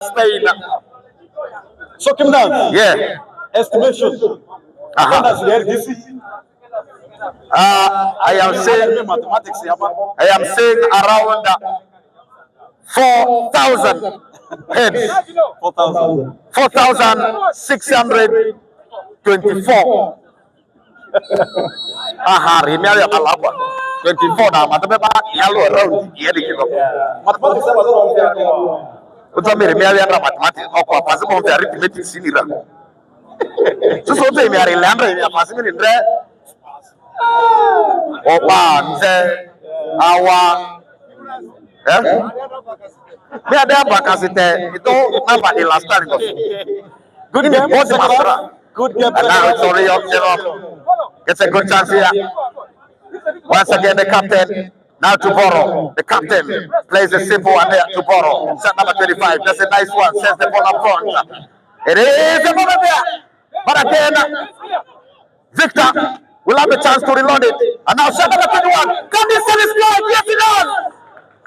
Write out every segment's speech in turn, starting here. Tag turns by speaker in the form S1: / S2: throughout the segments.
S1: Spain.
S2: So, Kimdan,
S1: Yeah.
S2: estimation.
S1: I am saying around 4,000 heads. 4,624. Remember Alaba. 24 now. Yellow around here.
S2: Mathematics
S1: mathematics. Possible arithmetic. So they are possible in there. Awa. Ada bakas itu nama di last time. Good game, good game. Sorry, it's a good chance here. Once again, the captain now to borrow. The captain plays a simple one there to borrow. Set number 25. That's a nice one. Sends the ball up front. It is a moment there, but again, Victor will have a chance to reload it. And now set number 21. Can this destroy? Yes, it does.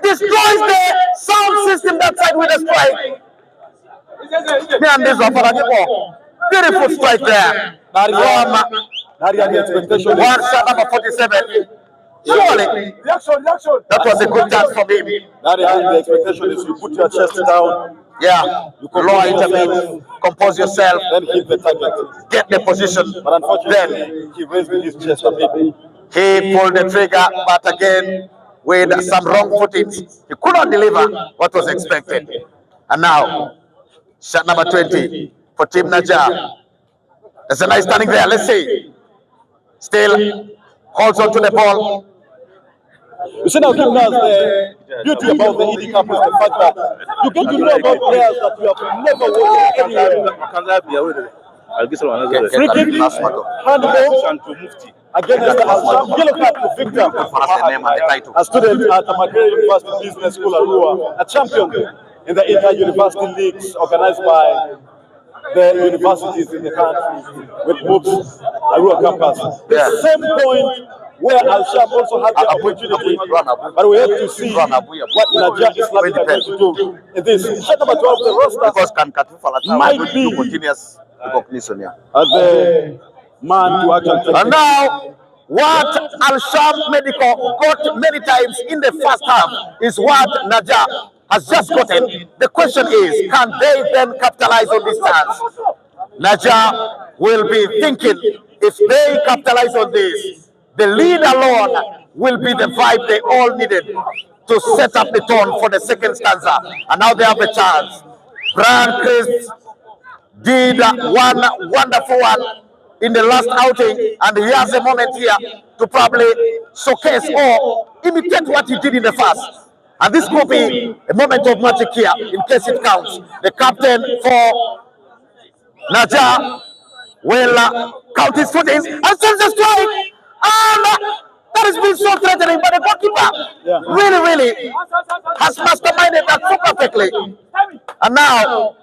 S1: Destroys the sound system that side with a strike. Me and this one for a beautiful strike there. One shot number 47. Surely, that was a good chance for him.
S2: The expectation is you put your chest down.
S1: Yeah, you lower intermediate, compose yourself,
S2: then hit the target,
S1: get the position.
S2: But unfortunately, he raised his chest a bit.
S1: He pulled the trigger, but again, with some wrong footing, he could not deliver what was expected. And now, shot number 20 for Team Naja. There's a nice turning there. Let's see. Still holds on to the ball.
S2: You see now, Kim, the beauty about the ED Cup is the fact that you get to know about players that you have never watched anywhere. Free kick, handball, against the Al-Sham, yellow card to Victor, a student at Makerere University Business School, Arua, a champion in the inter-university leagues organized by the universities in the country with MOOCs, Arua campus. The same point where Al-Sham also had the opportunity, but we have to see what Naja Islamic are going to do in this. Shot number 12, the roster might be the man to actually.
S1: And now, what Al-Sham Medical got many times in the first half is what Naja has just gotten. The question is, can they then capitalize on this chance? Naja will be thinking, if they capitalize on this, the lead alone will be the vibe they all needed to set up the tone for the second stanza. And now they have a chance. Brian Chris did one wonderful one in the last outing, and he has a moment here to probably showcase or imitate what he did in the first. And this could be a moment of magic here, in case it counts. The captain for Naja will count his footings and sends a strike. And that has been so threatening, but the goalkeeper really has masterminded that so perfectly. And now,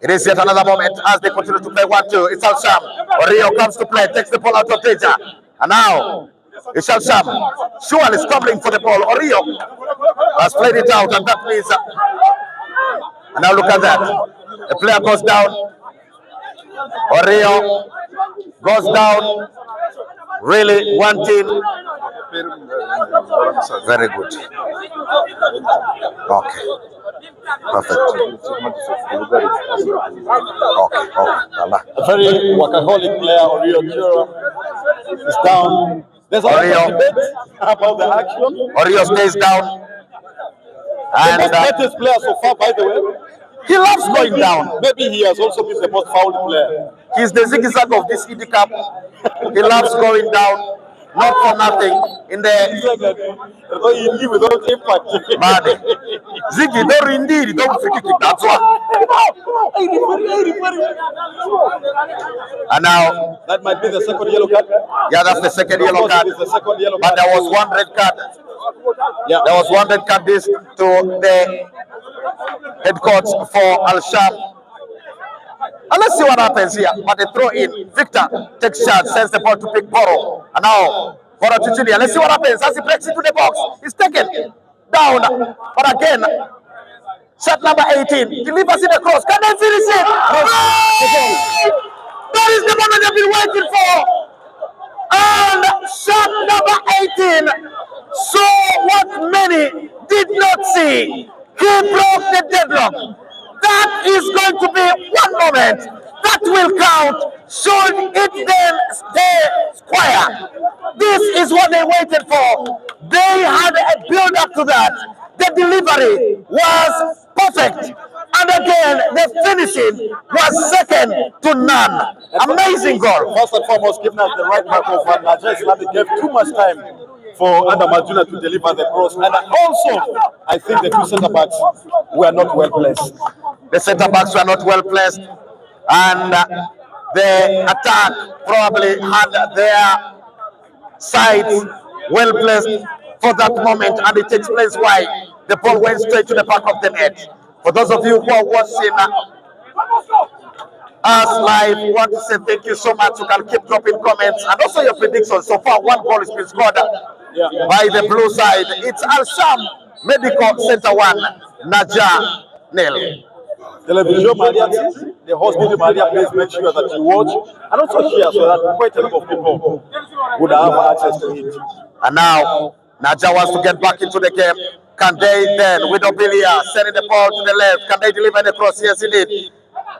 S1: it is yet another moment as they continue to play 1-2. It's Al-Sham. Rio comes to play, takes the ball out of danger. And now, it's Al-Sham. Surely scrambling for the ball. Rio has played it out, and that means. And now look at that. The player goes down. Rio goes down. Really wanting. Very good. Okay. Perfect. Okay.
S2: A very workaholic player, Rio is down. There's a lot of debate about the action.
S1: Rio stays down.
S2: And the greatest player so far, by the way.
S1: He loves going down.
S2: Maybe he has also been the most fouled player.
S1: He's the zigzag of this ED Cup. He loves going down, not for nothing. In the
S2: without impact.
S1: Ziggy, don't indeed, don't forget it. That's one. And now
S2: that might be the second yellow card.
S1: Yeah, that's the second yellow card. But there was one red card. Yeah, there was one red card this to the head coach for Al-Sham. And let's see what happens here. But they throw in. Victor takes charge, sends the ball to pick Boro. And now, Boro to Julia. Let's see what happens as he breaks into the box. He's taken down. But again, Shot number 18. Delivers it across. Can they finish it? That is the moment they've been waiting for. And shot number 18 saw what many did not see. He broke the deadlock. That is going to be one moment that will count. Should it then stay square? This is what they waited for. They had a build up to that. The delivery was perfect. And again, the finishing was second to none. Amazing goal.
S2: First and foremost, giving us the right back of Nigeria Islamic gave too much time for Adam Arjuna to deliver the cross. And also, I think the two centre backs were not well placed.
S1: The centre backs were not well placed. And the attack probably had their sides well placed for that moment. And it explains why the ball went straight to the back of the net. For those of you who are watching us live, we want to say thank you so much. You can keep dropping comments and also your predictions. So far, one goal has been scored by the blue side. It's Al-Sham Medical Center 1, Naja 0.
S2: Television Maria, the hospital Maria, please make sure that you watch and also share so that quite a lot of people would have access to it.
S1: And now, Naja wants to get back into the game. Can they then, with Obilia, sending the ball to the left, can they deliver the cross? Yes, indeed.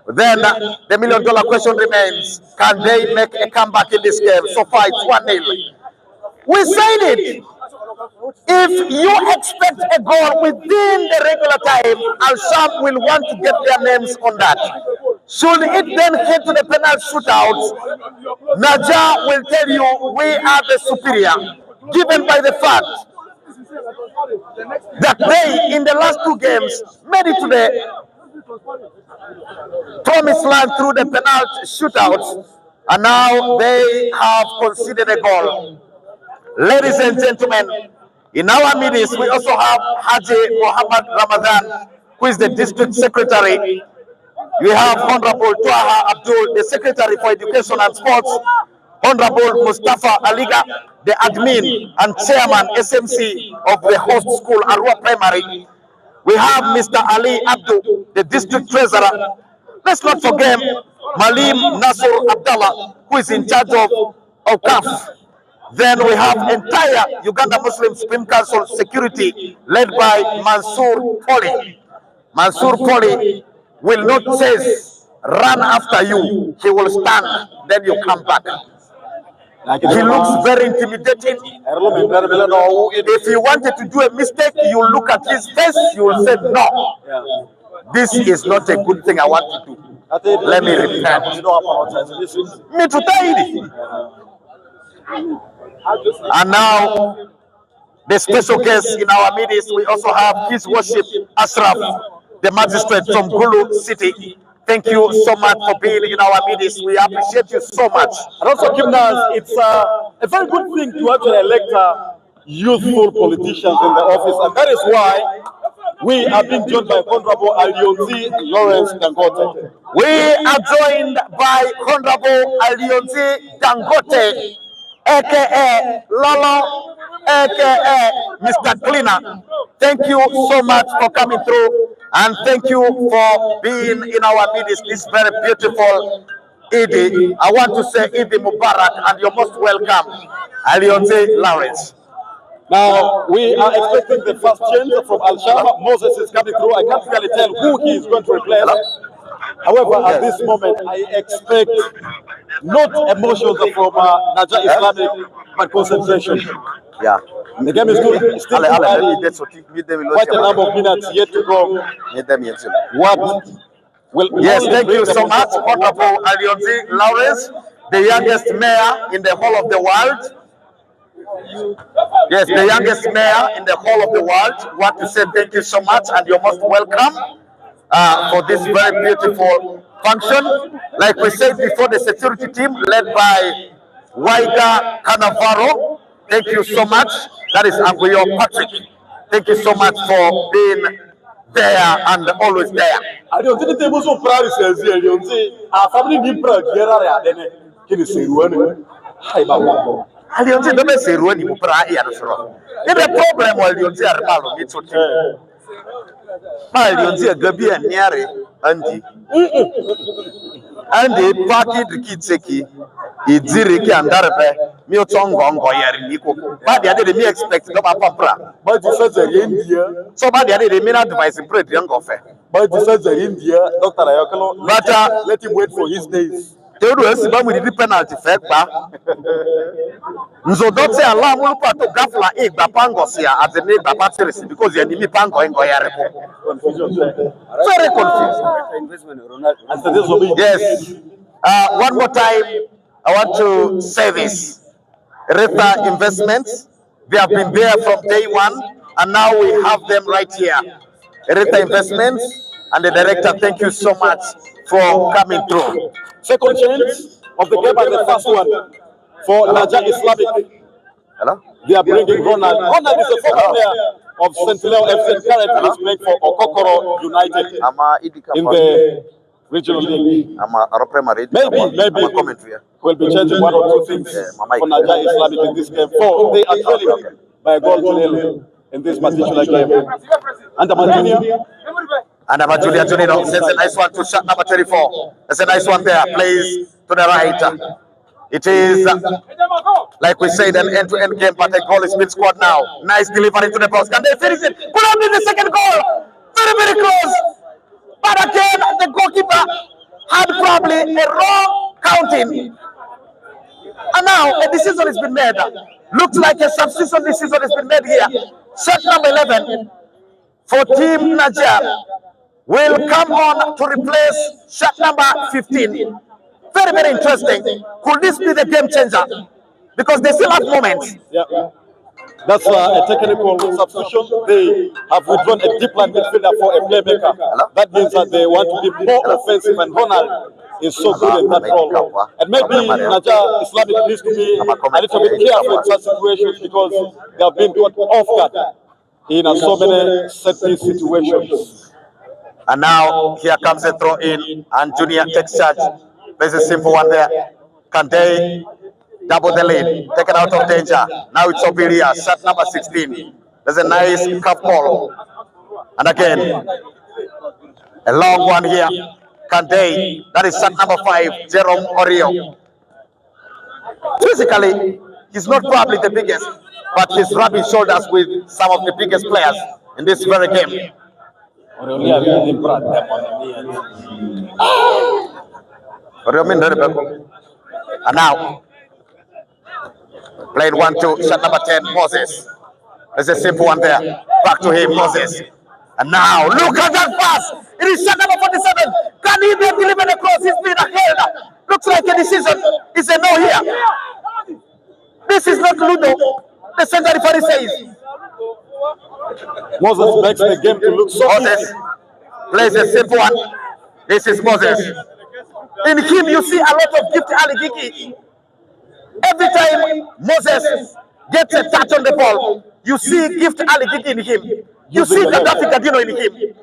S1: Then the million-dollar question remains, can they make a comeback in this game? So far, it's 1-0. We said it. If you expect a goal within the regular time, Al-Sham will want to get their names on that. Should it then head to the penalty shootouts, Naja will tell you we are the superior, given by the fact that they, in the last two games, made it to the promised land through the penalty shootouts, and now they have conceded a goal. Ladies and gentlemen, in our midst, we also have Haji Muhammad Ramadan, who is the district secretary. We have Honorable Tuaha Abdul, the secretary for education and sports. Honorable Mustafa Aliga, the admin and chairman SMC of the host school Arua Primary. We have Mr. Ali Abdul, the district treasurer. Let's not forget Malim Nasur Abdallah, who is in charge of OCAF. Then we have entire Uganda Muslim Supreme Council security led by Mansour Poli. Mansour Poli will not chase, run after you. He will stand, then you come back. He looks very intimidating. If you wanted to do a mistake, you look at his face, you will say, no, this is not a good thing I want to do. Let me repent. Me to And now, the special guest in our midst, we also have His Worship Ashraf, the magistrate from Gulu City. Thank you so much for being in our midst. We appreciate you so much.
S2: And also, Gymnast, it's a very good thing to actually elect youthful politicians in the office, and that is why we are being joined by Honorable Alionzi Lawrence Dangote.
S1: We are joined by Honorable Alionzi Dangote, aka Lolo, aka Mr. Cleaner. Thank you so much for coming through, and thank you for being in our midst this very beautiful Eid. I want to say Eid Mubarak, and you're most welcome, Alionzi Lawrence.
S2: Now, we are expecting the first change from Al-Sham. Moses is coming through. I can't really tell who he is going to replace. However, at this moment, I expect not emotions from Naja Islamic, but concentration.
S1: Yeah.
S2: The game is good. It's still quite a number of minutes yet to go. What will
S1: yes, thank you so much, Honorable Alionzi Lawrence, the youngest mayor in the whole of the world. Yes, the youngest mayor in the whole of the world. Want to say thank you so much, and you're most welcome for this very beautiful function. Like we said before, the security team led by Waiga Canavaro. Thank you so much. That is Anguyo Patrick. Thank you so much for being there and always there. Alionzi dobe serueni mupra iya dosoro. Ide problem wa Alionzi armalo mitoti. Malionzi Gabi and Niare, Andy Party the Kitseki, Idziriki and Darbe, Miotongo, Goyer, Nico. But the other day, me expect no papa.
S2: But you said the India.
S1: So bad the other day, me not advise him pretty young offer.
S2: But you said the India, Dr. Ayakalo, let him wait for his days.
S1: They do a with the penalty fact. So don't say Allah will put to Gafla egg Bapangosia at the name of Patrice because the enemy Pango and Goyare. Very confused. Yes. One more time, I want to say this. Rita Investments, they have been there from day one, and now we have them right here. Rita Investments and the director, thank you so much for coming through.
S2: Second chance of the game and the first one for Naja Islamic.
S1: Hello?
S2: They are bringing Ronald. Ronald is a former player of Central FC, currently is playing for Okokoro United in the regional league. Maybe we'll be changing one or two things for Naja Islamic in this game. For they are trailing by a goal to nil in this particular game. And
S1: Julia Junino sends a nice one to shot number 34. That's a nice one there. Plays to the right. It is, like we said, an end-to-end game, but the goal is being scored now. Nice delivery to the post. Can they finish it? Put up in the second goal. Very, very close. But again, the goalkeeper had probably a wrong counting. And now a decision has been made. Looks like a substitution decision has been made here. Shot number 11 for Team Naja will come on to replace shot number 15. Very, very interesting. Could this be the game changer? Because they still have moments.
S2: Yeah. That's a technical substitution. They have withdrawn a deep line midfielder for a playmaker. That means that they want to be more offensive, and Ronald is so good in that role. And maybe Naja Islamic needs to be a little bit careful in such situations because they have been caught off guard in so many set-piece situations.
S1: And now here comes a throw in, and Junior takes charge. There's a simple one there. Can they double the lead? Taken out of danger. Now it's Obiria, shot number 16. There's a nice cup ball. And again, a long one here. Can they? That is shot number 5, Jerome Orio. Physically, he's not probably the biggest, but he's rubbing shoulders with some of the biggest players in this very game. And now, playing 1-2, shot number 10, Moses. There's a simple one there. Back to him, Moses. And now, look at that pass. It is shot number 47. Can he be delivered across? He's been ahead. Looks like a decision. It's a no here. This is not Ludo. The center referee says.
S2: Moses makes the game to look so
S1: Moses plays a simple one. This is Moses. In him, you see a lot of Gift Ali Gigi. Every time Moses gets a touch on the ball, you see Gift Ali Gigi in him. You see Gaddafi Gadino in him.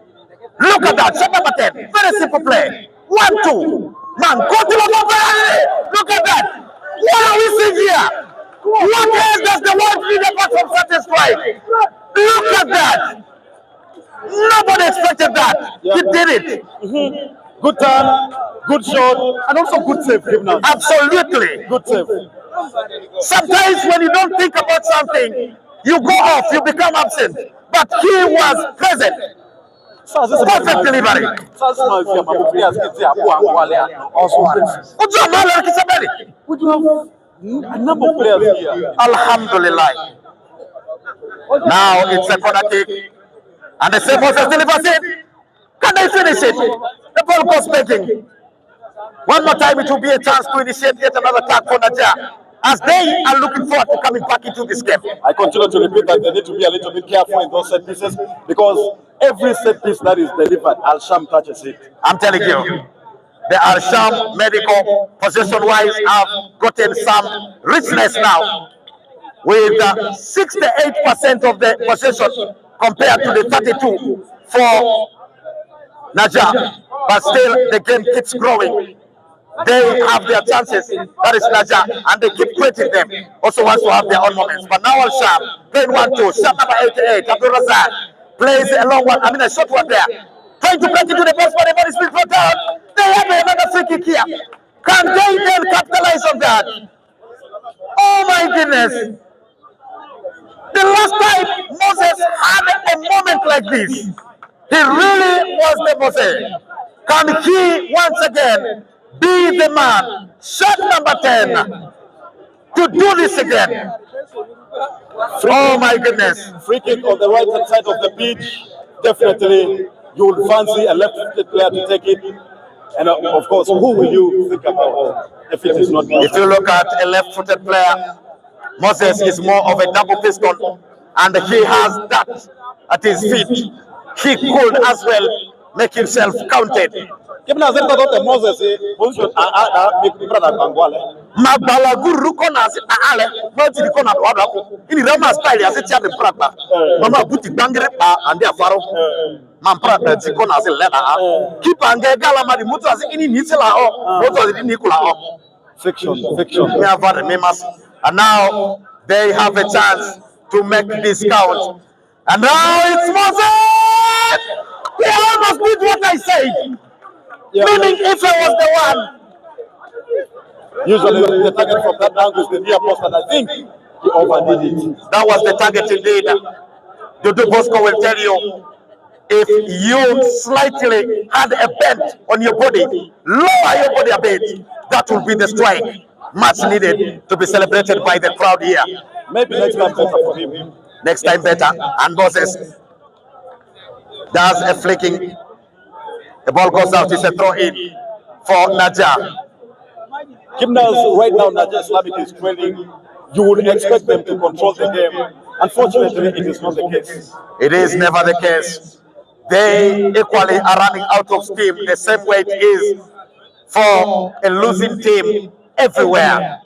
S1: Look at that, shot number 10. Very simple play. 1-2. Man, go to the ball. Look at that. What are we seeing here? What else does the world need apart from certain strike? Look at that. Nobody expected that. He did it.
S2: Good turn, good shot, and also good save.
S1: Absolutely.
S2: Good save.
S1: Sometimes when you don't think about something, you go off, you become absent. But he was present. Perfect delivery.
S2: Would you have a number of players here?
S1: Alhamdulillah. Now it's a corner kick. And the same Moses delivers it. Can they finish it? The ball goes making. One more time, it will be a chance to initiate yet another attack for Naja, as they are looking forward to coming back into this game.
S2: I continue to repeat that they need to be a little bit careful in those set pieces because every set piece that is delivered, Al-Sham touches it.
S1: I'm telling you, the Al-Sham medical possession-wise have gotten some richness now, with 68% of the possession compared to the 32 for Naja. But still, the game keeps growing. They have their chances. That is Naja, and they keep creating them. Also wants to have their own moments. But now Al-Sham playing 1-2. Shot number 88, Abdul Razak. Plays a long one. I mean, a short one there. Trying to break into the box, but the ball is being put out. They have another free kick here. Can they then capitalize on that? Oh my goodness. The last time Moses had a moment like this, he really was the Moses. Can he once again be the man, shot number 10, to do this again? Oh my goodness.
S2: Free kick on the right hand side of the pitch. Definitely you would fancy a left-footed player to take it. And of course, who will you think about if it is not?
S1: If you look at a left-footed player, Moses is more of a double piston, and he has that at his feet. He could as well make himself counted. Mabala guru kona si aale, mati di kona wada ko. Ini rama style ase tia de prata. Mama buti bangere pa ande afaro. Man prata ti kona si lena a. Keep ange gala madi mutu ase ini nitela o. Mutu ase ini kula o.
S2: Fiction.
S1: Me avare me mas. And now they have a chance to make this count. And now it's Moses. He almost did what I said. Yeah. Meaning if I was the one.
S2: Usually the target from that angle is the near post, and I think he overdid it.
S1: That was the target indeed. Dudu Bosco will tell you, if you slightly had a bend on your body, lower your body a bit, that will be the strike. Much needed to be celebrated by the crowd here.
S2: Maybe next time better for him.
S1: Next time better. And Moses does a flicking. The ball goes out. It's a throw in for Naja.
S2: Gymnast right now, Naja Islamic is trailing. You would expect them to control the game. Unfortunately, it is not the case.
S1: It is never the case. They equally are running out of steam the same way it is for a losing team everywhere.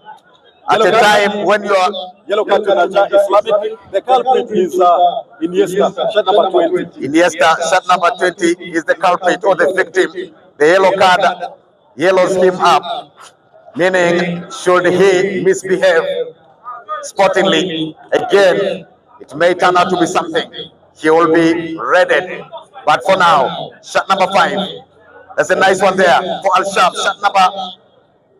S1: At a time when you are
S2: yellow card to Naja Islamic, the culprit is Iniesta, shot number 20.
S1: Iniesta, shot number 20 is the culprit or the victim. The yellow card yellows him up. Meaning, should he misbehave sportingly, again, it may turn out to be something. He will be readied. But for now, shot number 5. That's a nice one there for Al-Shab. Shot number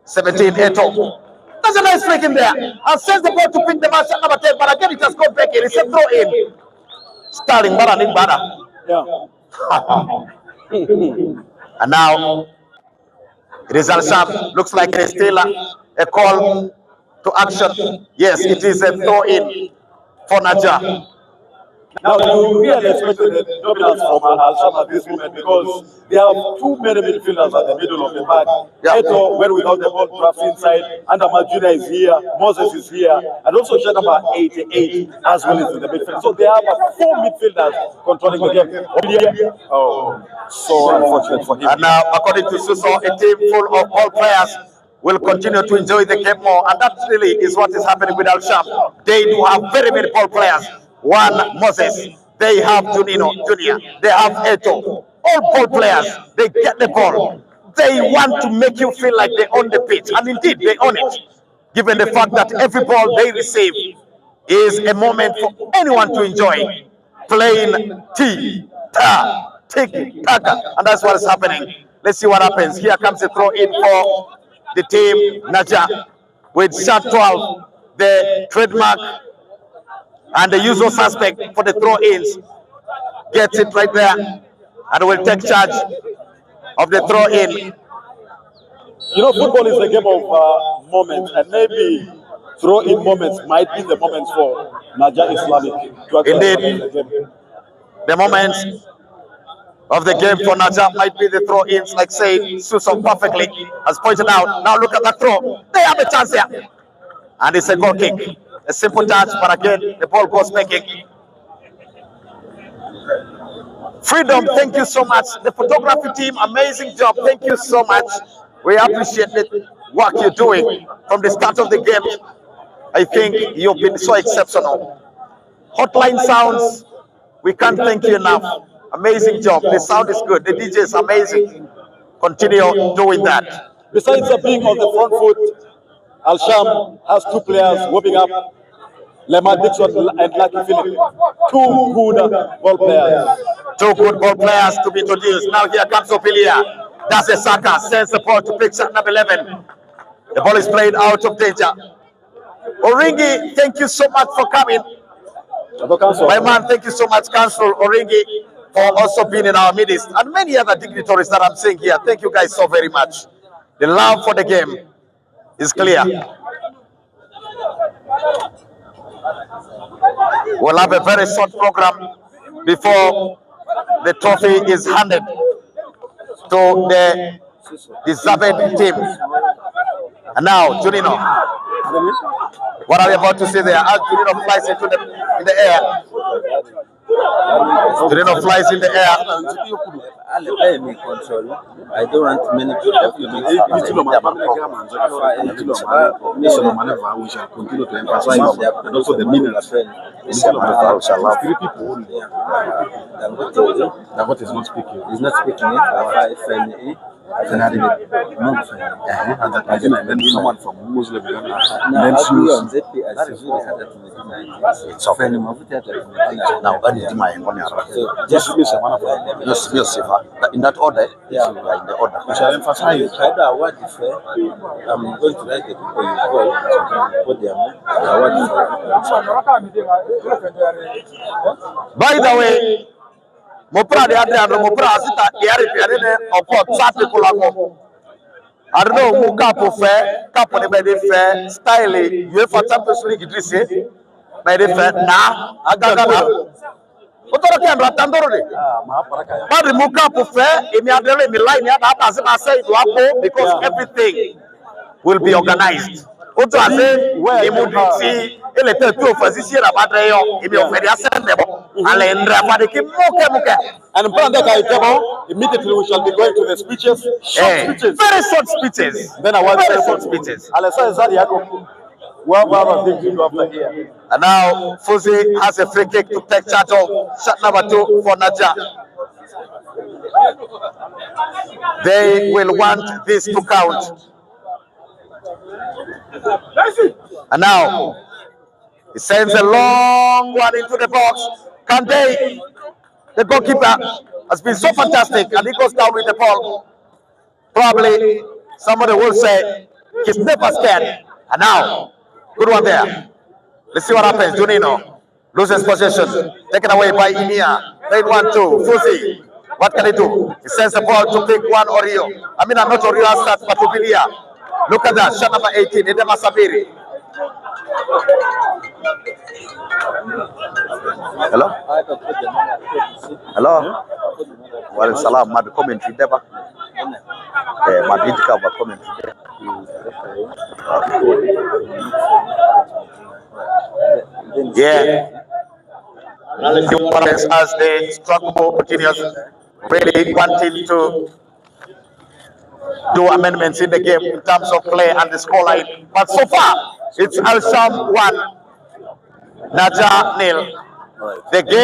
S1: 17, Eto. That's a nice flick in there. I'll send the ball to pick the man, shot number 10, but again, it has gone back in. It's a throw in. Starting Baranik Bada.
S2: Yeah.
S1: And now, it is Al-Shab. Looks like it is still a call to action. Yes, it is a throw-in for Naja.
S2: Now, you really expected the dominance from Al-Shab at this moment because they have too many midfielders at the middle of the pack.
S1: Yeah.
S2: Eto went without the ball, drops inside. Andama Juna is here. Moses is here. And also shot number 88 as well as in the midfield. So they have 4 midfielders controlling the game. Oh, so unfortunate for him.
S1: And now, according to Suso, a team full of all players will continue to enjoy the game more. And that really is what is happening with Al-Shab. They do have very many ball players. One, Moses. They have Junino, Junior. They have Eto. All ball players, they get the ball. They want to make you feel like they own the pitch. And indeed, they own it. Given the fact that every ball they receive is a moment for anyone to enjoy. Playing tiki-taka. And that's what is happening. Let's see what happens. Here comes the throw in for the team, Naja. With shot 12, the trademark and the usual suspect for the throw-ins gets it right there and will take charge of the throw-in.
S2: You know, football is a game of moments, and maybe throw-in moments might be the moments for Naja Islamic.
S1: Indeed, the moments of the game for Naja might be the throw-ins, like say Susan perfectly has pointed out. Now look at that throw. They have a chance here. And it's a goal kick. A simple touch, but again, the ball goes making. Freedom, thank you so much. The photography team, amazing job. Thank you so much. We appreciate the work you're doing from the start of the game. I think you've been so exceptional. Hotline sounds, we can't thank you enough. Amazing job. The sound is good. The DJ is amazing. Continue doing that.
S2: Besides being on the front foot, Al-Sham has 2 players warming up Lemon Dixon and Lucky Philip. Two good ball players.
S1: Two good ball players to be introduced. Now here comes Opilia. That's a Saka. Sends the ball to pick shot number 11. The ball is played out of danger. Oringi, thank you so much for coming. My man, thank you so much, Council Oringi, for also being in our midst, and many other dignitaries that I'm seeing here. Thank you guys so very much. The love for the game is clear. We'll have a very short program before the trophy is handed to the deserved team. And now, Junino, what are we about to see there? As Junino flies into in the air. Junino flies in the air.
S3: I don't want many people to make we shall continue to emphasize and also the minutes. Three people only. What is not speaking? He's not speaking. And then someone from Muslim then
S1: in that order,
S3: yeah,
S1: in the order.
S3: We shall emphasize. I'm going to let the people you call put their
S1: By the way, Mopra de Adriano Mopra Sita Yari or Port Sapiculamo. I don't know Muka Pufe, Capone by the fair, Styling, you have a Champions League this year. By the fair, now, Agagana. What are you doing? But the Muka Pufe, immediately the line as I say, because everything will be organized. What I say, Imuditi, Elected to Physician about Rayo, if you're very assemblable,
S2: and immediately we shall be going to the speeches. Short speeches.
S1: Very short speeches.
S2: Then I want
S1: very short speeches. And now Fuzi has a free kick to take charge of. Shot number 2 for Naja. They will want this to count. And now he sends a long one into the box. Kante, the goalkeeper, has been so fantastic, and he goes down with the ball. Probably somebody will say he's never scared. And now, good one there. Let's see what happens. Junino loses possession, taken away by Inia. Played 1-2. Fuzi, what can he do? He sends the ball to pick one Orio. I mean, I'm not Orio start, but Ubilia. Look at that, shot number 18, Edema Sabiri. Hello? Hello? Well, salam, mad commentary, Deba. Madrid cover commentary. Yeah. As the struggle continues, really wanting to do amendments in the game in terms of play and the scoreline. But so far, it's Al-Sham 1, Naja 0. The game